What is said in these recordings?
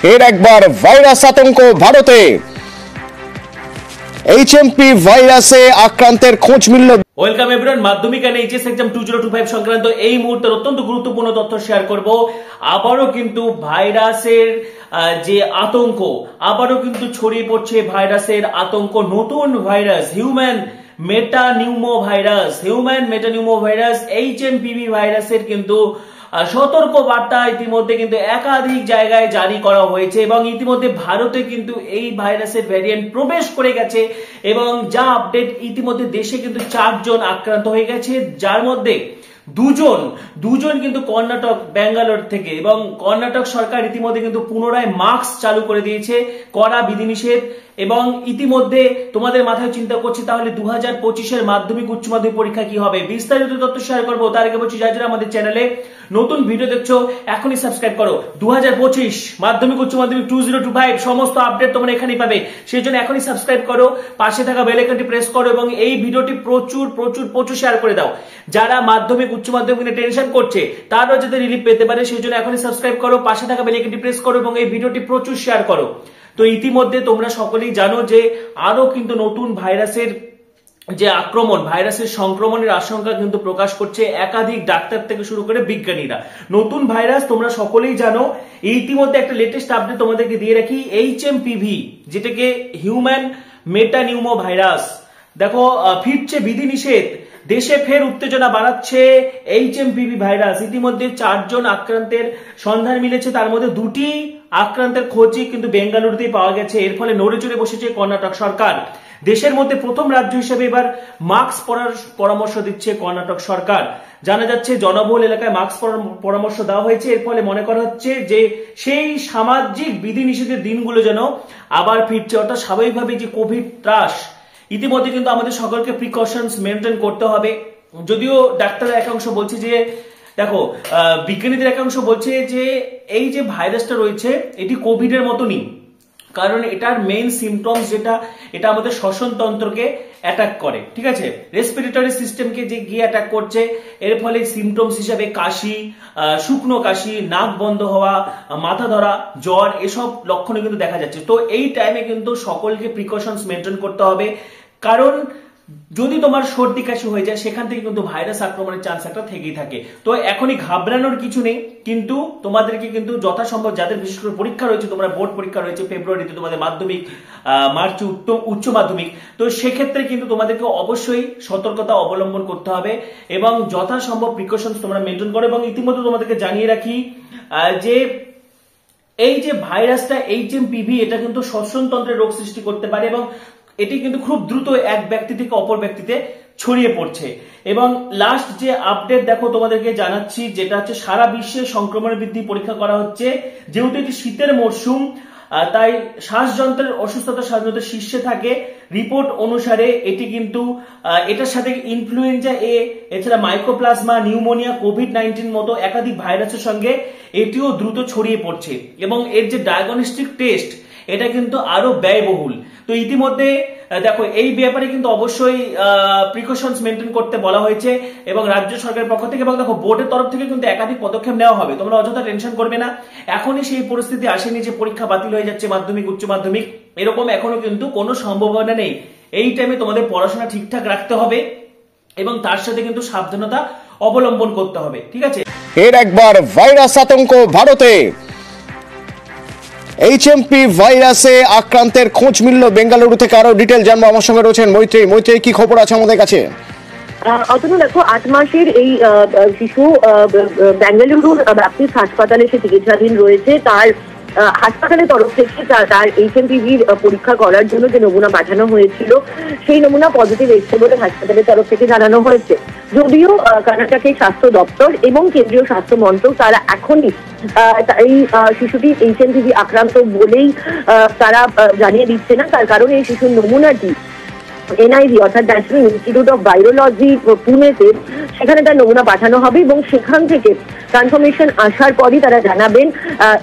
এর একবার ভাইরাস আতঙ্ক ভারতে। এইচএমপি ভাইরাসে আক্রান্তের খোঁজ মিলল। Welcome everyone. মাধ্যমিক এন্ড এইচএস এক্সাম 2025 সংক্রান্ত এই মুহূর্তের অত্যন্ত গুরুত্বপূর্ণ তথ্য শেয়ার করব। আবারও কিন্তু ভাইরাসের যে আতঙ্ক আবারও কিন্তু ছড়িয়ে পড়ছে। ভাইরাসের আতঙ্ক, নতুন virus human metapneumo virus HMPV ভাইরাসের কিন্তু সতর্ক বার্তা ইতিমধ্যে কিন্তু একাধিক জায়গায় জারি করা হয়েছে এবং ইতিমধ্যে ভারতে কিন্তু এই ভাইরাসের ভ্যারিয়েন্ট প্রবেশ করে গেছে এবং যা আপডেট ইতিমধ্যে দেশে কিন্তু 4 জন আক্রান্ত হয়ে গেছে, যার মধ্যে দুজন কিন্তু কর্ণাটক ব্যাঙ্গালোর থেকে। এবং কর্ণাটক সরকার ইতিমধ্যে কিন্তু পুনরায় মাস্ক চালু করে দিয়েছে, কড়া বিধিনিষেধ। এবং ইতিমধ্যে তোমাদের মাথায় চিন্তা করছি তাহলে 2025-এর মাধ্যমিক উচ্চ মাধ্যমিক পরীক্ষা কি হবে। বিস্তারিত তথ্য শেয়ার করবো। তার আগে বলছি, যারা আমাদের চ্যানেলে নতুন ভিডিও দেখছো এখনই সাবস্ক্রাইব করো। 2025 মাধ্যমিক উচ্চ মাধ্যমিক 2025 সমস্ত আপডেট তোমরা এখানেই পাবে, সেই জন্য এখনই সাবস্ক্রাইব করো, পাশে থাকা বেল আইকনটি প্রেস করো এবং এই ভিডিওটি প্রচুর শেয়ার করে দাও। যারা মাধ্যমিক উচ্চ মাধ্যমিক নিয়ে টেনশন করছে তারাও যাতে রিলিফ পেতে পারে, সেই জন্য এখনই সাবস্ক্রাইব করো, পাশে থাকা বেল আইকনটি প্রেস করো এবং এই ভিডিওটি প্রচুর শেয়ার করো। তো ইতিমধ্যে তোমরা সকলেই জানো যে আরো কিন্তু নতুন ভাইরাসের যে আক্রমণ, ভাইরাসের সংক্রমণের আশঙ্কা কিন্তু প্রকাশ করছে একাধিক ডাক্তার থেকে শুরু করে বিজ্ঞানীরা। নতুন ভাইরাস তোমরা সকলেই জানো। ইতিমধ্যে একটা লেটেস্ট আপডেট তোমাদেরকে দিয়ে রাখি, এইচএমপিভি যেটাকে হিউম্যান মেটানিউমো ভাইরাস। দেখো, ফিরছে বিধিনিষেধ, দেশে ফের উত্তেজনা বাড়াচ্ছে এইচএমপিভি ভাইরাস। ইতিমধ্যে 4 জন আক্রান্তের সন্ধান মিলেছে, তার মধ্যে 2টি আক্রান্তের খোঁজই কিন্তু বেঙ্গালুরুতেই পাওয়া গেছে। এর ফলে নড়েচড়ে বসেছে কর্ণাটক সরকার। দেশের মধ্যে প্রথম রাজ্য হিসেবে এবার মাস্ক পরার পরামর্শ দিচ্ছে কর্ণাটক সরকার। জানা যাচ্ছে জনবহুল এলাকায় মাস্ক পরার পরামর্শ দেওয়া হয়েছে। এর ফলে মনে করা হচ্ছে যে সেই সামাজিক বিধিনিষেধের দিনগুলো যেন আবার ফিরছে, অর্থাৎ স্বাভাবিকভাবে যে কোভিড ত্রাস। ইতিমধ্যে কিন্তু আমাদের সকলকে প্রিকশনস মেনটেন করতে হবে। যদিও ডাক্তাররা একাংশ বলছে যে, দেখো, বিজ্ঞানীদের একাংশ বলছে যে এই যে ভাইরাসটা রয়েছে এটি কোভিড এর মতনই, কারণ এটার মেইন সিমটমস যেটা, এটা আমাদের শ্বসন তন্ত্রকে অ্যাটাক করে, ঠিক আছে, রেসপিরেটরি সিস্টেমকে যে গিয়ে অ্যাটাক করছে। এর ফলে সিমটমস হিসাবে কাশি, শুকনো কাশি, নাক বন্ধ হওয়া, মাথা ধরা, জ্বর, এসব লক্ষণ কিন্তু দেখা যাচ্ছে। তো এই টাইমে কিন্তু সকলকে প্রিকশনস মেনটেন করতে হবে, কারণ যদি তোমার সর্দি কাশি হয়ে যায় সেখান থেকে কিন্তু ভাইরাস আক্রমণের চান্স একটা থেকেই থাকে। তো এখনই ঘাবড়ানোর কিছু নেই, কিন্তু তোমাদেরকে কিন্তু যথাসম্ভব, যাদের বিশেষ করে পরীক্ষা রয়েছে, তোমরা বোর্ড পরীক্ষা রয়েছে ফেব্রুয়ারিতে, তোমাদের মাধ্যমিক, মার্চে উচ্চ মাধ্যমিক, তো সেক্ষেত্রে কিন্তু তোমাদেরকে অবশ্যই সতর্কতা অবলম্বন করতে হবে এবং যথাসম্ভব প্রিকশনস তোমরা মেনটেন করো। এবং ইতিমধ্যে তোমাদেরকে জানিয়ে রাখি যে এই যে ভাইরাসটা এইচএমপিভি, এটা কিন্তু শ্বসনতন্ত্রের রোগ সৃষ্টি করতে পারে এবং এটি কিন্তু খুব দ্রুত এক ব্যক্তি থেকে অপর ব্যক্তিতে ছড়িয়ে পড়ছে। এবং লাস্ট যে আপডেট দেখো তোমাদেরকে জানাচ্ছি, যেটা হচ্ছে সারা বিশ্বে সংক্রমণের বৃদ্ধি পরীক্ষা করা হচ্ছে। যেহেতু এটি শীতের মরশুম, তাই শ্বাসযন্ত্রের অসুস্থতা সাধারণত শীর্ষে থাকে। রিপোর্ট অনুসারে এটি কিন্তু এটার সাথে ইনফ্লুয়েঞ্জা এ, এছাড়া মাইক্রোপ্লাজমা, নিউমোনিয়া, কোভিড-19 মতো একাধিক ভাইরাসের সঙ্গে এটিও দ্রুত ছড়িয়ে পড়ছে এবং এর যে ডায়াগনস্টিক টেস্ট এটা কিন্তু আরো ব্যয়বহুল। তো ইতিমধ্যে দেখো এই ব্যাপারে কিন্তু অবশ্যই প্রিকশনস মেনটেন করতে বলা হয়েছে এবং রাজ্য সরকারের পক্ষ থেকে, এবং দেখো বোর্ডের তরফ থেকে কিন্তু একাধিক পদক্ষেপ নেওয়া হবে। তোমরা অযথা টেনশন করবে না, এখনই সেই পরিস্থিতি আসেনি যে পরীক্ষা বাতিল হয়ে যাচ্ছে মাধ্যমিক উচ্চ মাধ্যমিক, এরকম এখনো কিন্তু কোনো সম্ভাবনা নেই। এই টাইমে তোমাদের পড়াশোনা ঠিকঠাক রাখতে হবে এবং তার সাথে কিন্তু সাবধানতা অবলম্বন করতে হবে, ঠিক আছে। এর একবার ভাইরাস আতঙ্ক ভারতে। এইচএমপি ভাইরাসে আক্রান্তের খোঁজ মিলল বেঙ্গালুরু থেকে। আরো ডিটেল জানবো, আমার সঙ্গে রয়েছেন মৈত্রী। কি খবর আছে আমাদের কাছে? অতনু, দেখো 8 মাসের এই শিশু বেঙ্গালুরুর ব্যাপটিস্ট হাসপাতালে সে চিকিৎসাধীন রয়েছে। তার হাসপাতালের তরফ থেকে তার এইচএমপিভির পরীক্ষা করার জন্য যে নমুনা পাঠানো হয়েছিল সেই নমুনা পজিটিভ এসেছে বলে হাসপাতালের তরফ থেকে জানানো হয়েছে। যদিও কর্ণাটকের স্বাস্থ্য দপ্তর এবং কেন্দ্রীয় স্বাস্থ্য মন্ত্রক তারা এখনই এই শিশুটি এইচএমপিভি আক্রান্ত বলেই তারা জানিয়ে দিচ্ছে না, তার কারণ এই শিশুর নমুনাটি এনআইভি অর্থাৎ ন্যাশনাল ইনস্টিটিউট অফ ভাইরোলজি পুনেতে, সেখানে তার নমুনা পাঠানো হবে এবং সেখান থেকে কনফার্মেশন আসার পরই তারা জানাবেন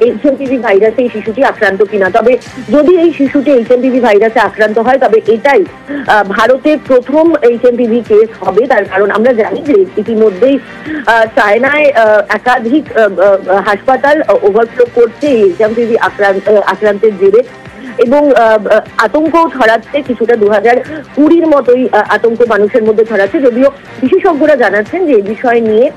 এইচএমপিভি ভাইরাসে এই শিশুটি আক্রান্ত কিনা। তবে যদি এই শিশুটি এইচএমপিভি ভাইরাসে আক্রান্ত হয় তবে এটাই ভারতের প্রথম এইচএমপিভি কেস হবে। তার কারণ আমরা জানি যে ইতিমধ্যেই চায়নায় একাধিক হাসপাতাল ওভারফ্লো করছে এইচএমপিভি আক্রান্তের জেরে এবং আতঙ্ক ছড়াচ্ছে, কিছুটা 2020 মতোই আতঙ্ক মানুষের মধ্যে ছড়াচ্ছে। যদিও বিশেষজ্ঞরা জানাচ্ছেন যে এই বিষয় নিয়ে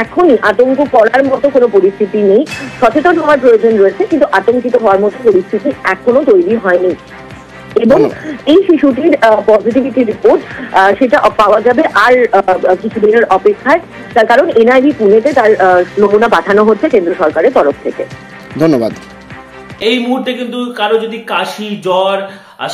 এখনই আতঙ্ক করার মতো কোনো পরিস্থিতি নেই, সচেতন হওয়ার প্রয়োজন রয়েছে, কিন্তু আতঙ্কিত হওয়ার মতো পরিস্থিতি এখনো তৈরি হয়নি। এবং এই শিশুটির পজিটিভিটি রিপোর্ট সেটা পাওয়া যাবে আর কিছুদিনের অপেক্ষায়, তার কারণ এনআইভি পুনেতে তার নমুনা পাঠানো হচ্ছে কেন্দ্র সরকারের তরফ থেকে। ধন্যবাদ। এই মুহূর্তে কিন্তু কারো যদি কাশি, জ্বর,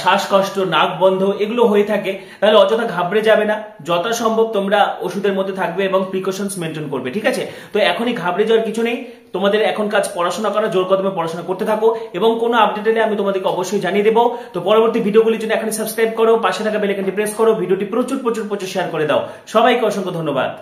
শ্বাসকষ্ট, নাক বন্ধ এগুলো হয়ে থাকে তাহলে অযথা ঘাবড়ে যাবে না। যথাসম্ভব তোমরা ওষুধের মধ্যে থাকবে এবং প্রিকশনস মেনটেন করবে, ঠিক আছে? তো এখনই ঘাবড়ে যাওয়ার কিছু নেই, তোমাদের এখন কাজ পড়াশোনা করা, জোর কদমে পড়াশোনা করতে থাকো এবং কোনো আপডেট এলে আমি তোমাদেরকে অবশ্যই জানিয়ে দেবো। তো পরবর্তী ভিডিওগুলির জন্য এখনই সাবস্ক্রাইব করো, পাশে থাকা বেল আইকনটি প্রেস করো, ভিডিওটি প্রচুর শেয়ার করে দাও। সবাইকে অসংখ্য ধন্যবাদ।